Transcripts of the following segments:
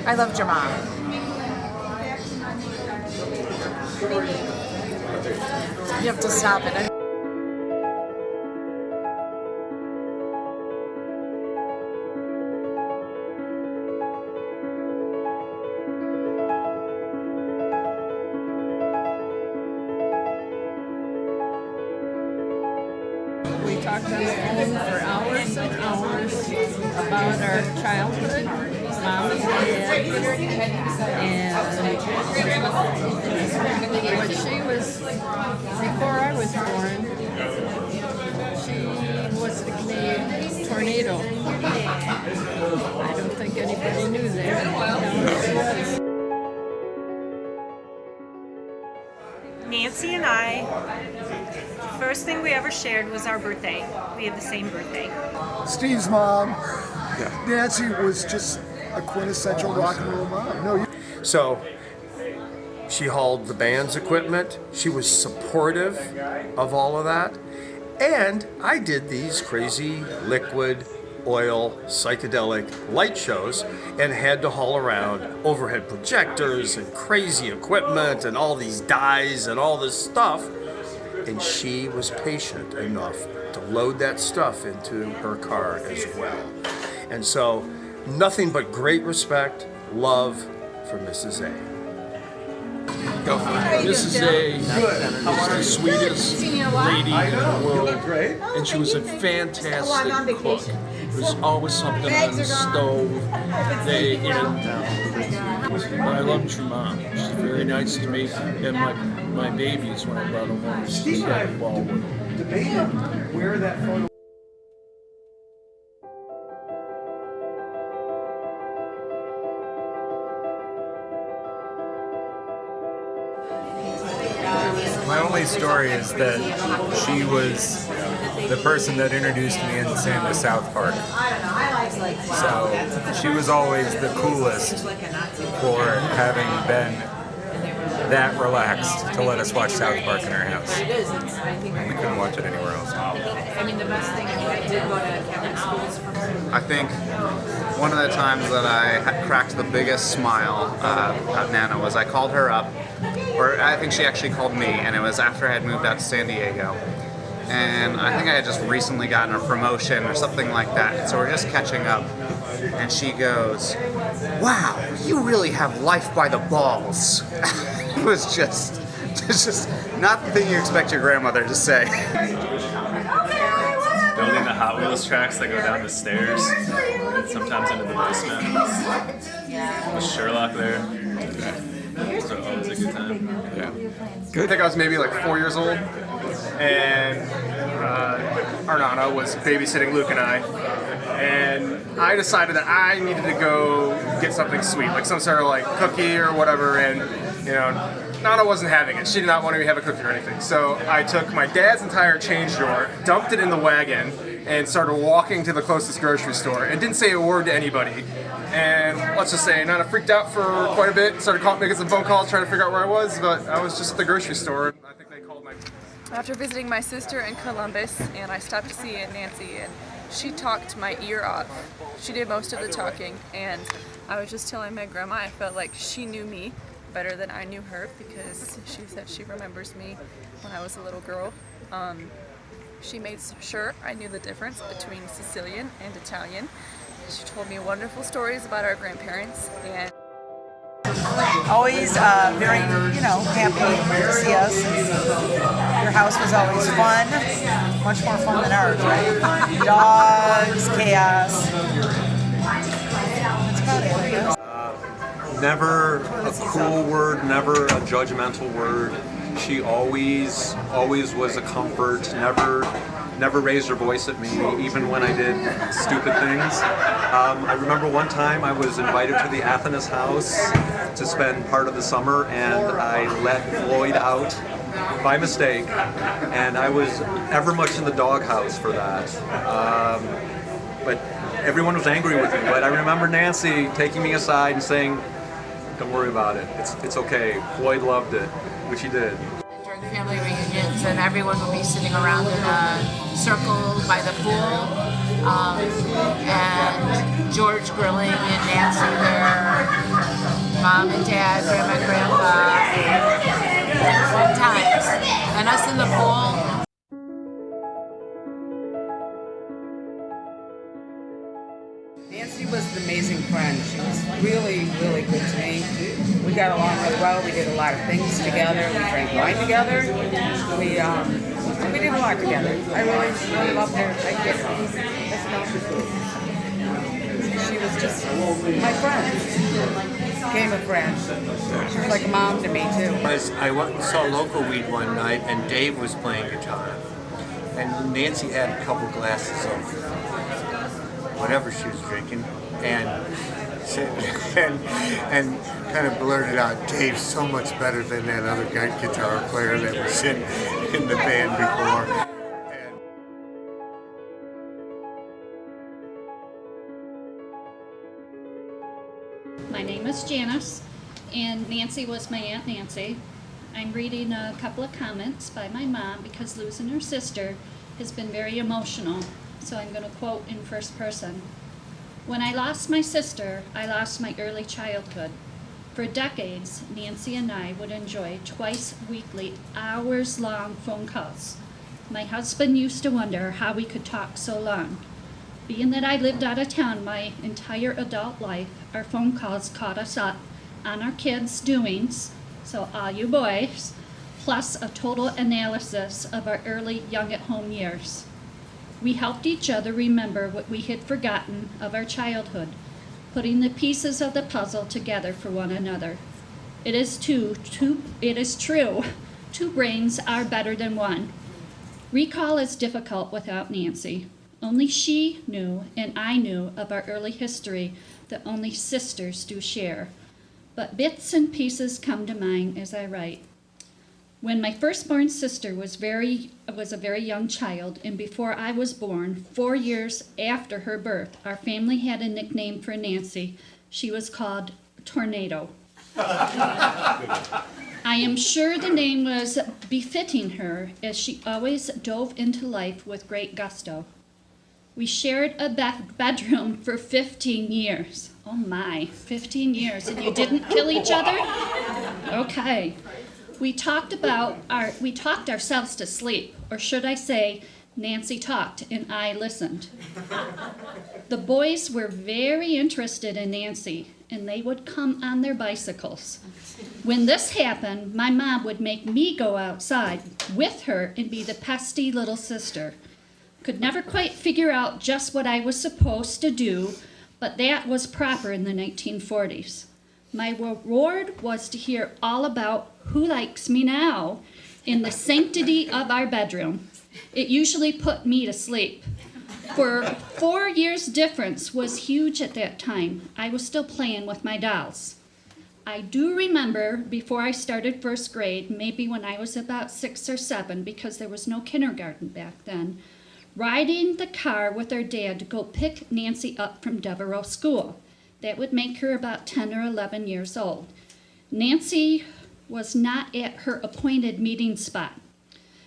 I loved your mom. You have to stop it. We talked on the phone for hours and hours about our childhood, mom and dad, and when she was, before I was born, she was the Canadian tornado. I don't think anybody knew that. No, she was. Nancy and I, first thing we ever shared was our birthday. We had the same birthday. Steve's mom, Nancy, was just a quintessential rock and roll mom. So she hauled the band's equipment. She was supportive of all of that. And I did these crazy liquid, oil, psychedelic light shows and had to haul around overhead projectors and crazy equipment and all these dyes and all this stuff. And she was patient enough to load that stuff into her car as well. And so, nothing but great respect, love for Mrs. A. Go for it. Mrs. A is the sweetest lady in the world, and she was a fantastic cook. There was always something on the stove. But I loved your mom. She's very nice to me, and my babies, when I brought them home, she had a ball with them. Debated where that photo. My only story is that she was the person that introduced me into South Park. So she was always the coolest for having been that relaxed to let us watch South Park in our house. We couldn't watch it anywhere else. I think one of the times that I cracked the biggest smile at Nana was I called her up, or I think she actually called me, and it was after I had moved out to San Diego. And I think I had just recently gotten a promotion or something like that, so we're just catching up. And she goes, "Wow, you really have life by the balls." It was just not the thing you expect your grandmother to say. Building the Hot Wheels tracks that go down the stairs, sometimes into the basement. With Sherlock there. So always a good time. Yeah. I think I was maybe like 4 years old, and our Nana was babysitting Luke and I, and I decided that I needed to go get something sweet, like some sort of like cookie or whatever, and you know, Nana wasn't having it. She did not want me to have a cookie or anything. So I took my dad's entire change drawer, dumped it in the wagon, and started walking to the closest grocery store, and didn't say a word to anybody. And let's just say Nana freaked out for quite a bit, started making some phone calls, trying to figure out where I was, but I was just at the grocery store. I think they called my... After visiting my sister in Columbus, and I stopped to see Aunt Nancy, and she talked my ear off. She did most of the talking, and I was just telling my grandma I felt like she knew me better than I knew her, because she said she remembers me when I was a little girl. She made sure I knew the difference between Sicilian and Italian. She told me wonderful stories about our grandparents, and Always very, happy to see us. Your house was always fun, much more fun than ours, right? Dogs, chaos. That's about it, I guess. Never a cruel word, never a judgmental word. She always was a comfort, never raised her voice at me, even when I did stupid things. I remember one time I was invited to the Athanas house to spend part of the summer, and I let Floyd out by mistake, and I was ever much in the doghouse for that. But everyone was angry with me, but I remember Nancy taking me aside and saying, "Don't worry about it, it's okay. Floyd loved it," which he did. During family reunions, and everyone would be sitting around in a circle by the pool, and George grilling and Nancy there, mom and dad, grandma and grandpa, fun times. And us in the pool. Nancy was an amazing friend. She was really, really good to me. We got along really well. We did a lot of things together. We drank wine together. We did a lot together. I really, really loved her. She was just my friend. Became a friend. She was like a mom to me too. I went and saw Local Weed one night, and Dave was playing guitar, and Nancy had a couple glasses of whatever she was drinking, and kind of blurted out, "Dave's so much better than that other guitar player that was in the band before." My name is Janice, and Nancy was my Aunt Nancy. I'm reading a couple of comments by my mom because losing her sister has been very emotional, so I'm going to quote in first person. When I lost my sister, I lost my early childhood. For decades, Nancy and I would enjoy twice weekly, hours-long phone calls. My husband used to wonder how we could talk so long. Being that I lived out of town my entire adult life, our phone calls caught us up on our kids' doings, so all you boys, plus a total analysis of our early young-at-home years. We helped each other remember what we had forgotten of our childhood, putting the pieces of the puzzle together for one another. It is true, two brains are better than one. Recall is difficult without Nancy. Only she knew and I knew of our early history that only sisters do share. But bits and pieces come to mind as I write. When my firstborn sister was a very young child, and before I was born, 4 years after her birth, our family had a nickname for Nancy. She was called Tornado. I am sure the name was befitting her, as she always dove into life with great gusto. We shared a bedroom for 15 years. Oh my, 15 years, and you didn't kill each other? Okay. We talked ourselves to sleep, or should I say, Nancy talked and I listened. The boys were very interested in Nancy, and they would come on their bicycles. When this happened, my mom would make me go outside with her and be the pesky little sister. Could never quite figure out just what I was supposed to do, but that was proper in the 1940s. My reward was to hear all about who likes me now in the sanctity of our bedroom. It usually put me to sleep. For 4 years difference was huge at that time. I was still playing with my dolls. I do remember before I started first grade, maybe when I was about 6 or 7, because there was no kindergarten back then, riding the car with our dad to go pick Nancy up from Devereaux School. That would make her about 10 or 11 years old. Nancy was not at her appointed meeting spot.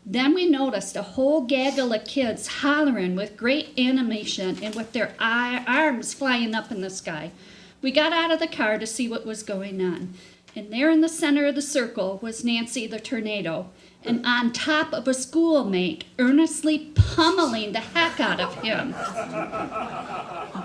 Then we noticed a whole gaggle of kids hollering with great animation and with their arms flying up in the sky. We got out of the car to see what was going on. And there in the center of the circle was Nancy the Tornado, and on top of a schoolmate, earnestly pummeling the heck out of him.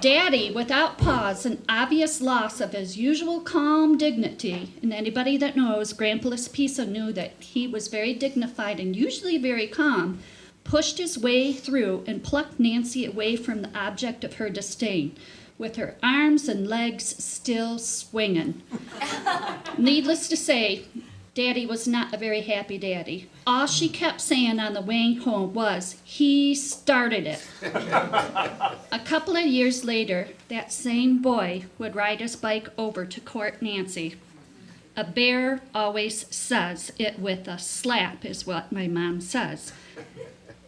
Daddy, without pause, an obvious loss of his usual calm dignity, and anybody that knows Grandpa Pisa knew that he was very dignified and usually very calm, pushed his way through and plucked Nancy away from the object of her disdain, with her arms and legs still swinging. Needless to say, Daddy was not a very happy daddy. All she kept saying on the way home was, "He started it." A couple of years later, that same boy would ride his bike over to court Nancy. A bear always says it with a slap, is what my mom says.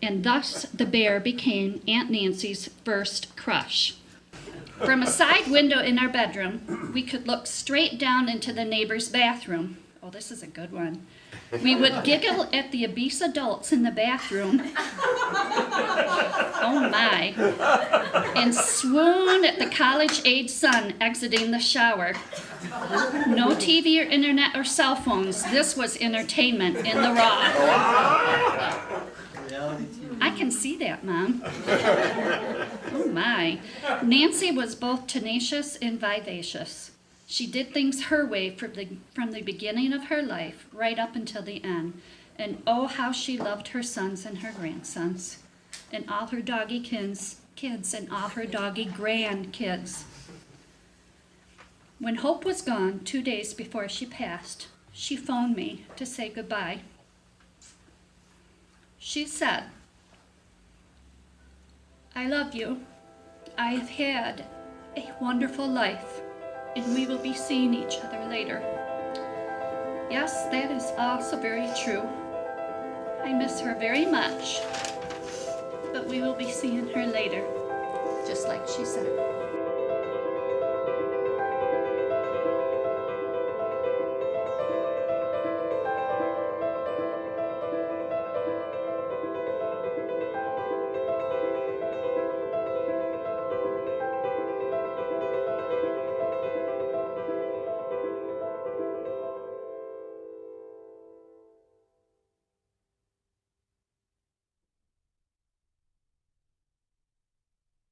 And thus the bear became Aunt Nancy's first crush. From a side window in our bedroom, we could look straight down into the neighbor's bathroom. Oh, this is a good one. We would giggle at the obese adults in the bathroom. Oh my. And swoon at the college-age son exiting the shower. No TV or internet or cell phones. This was entertainment in the raw. I can see that, Mom. Oh my. Nancy was both tenacious and vivacious. She did things her way from the beginning of her life right up until the end. And oh, how she loved her sons and her grandsons, and all her doggy kids and all her doggy grandkids. When Hope was gone 2 days before she passed, she phoned me to say goodbye. She said, "I love you. I have had a wonderful life, and we will be seeing each other later." Yes, that is also very true. I miss her very much, but we will be seeing her later, just like she said.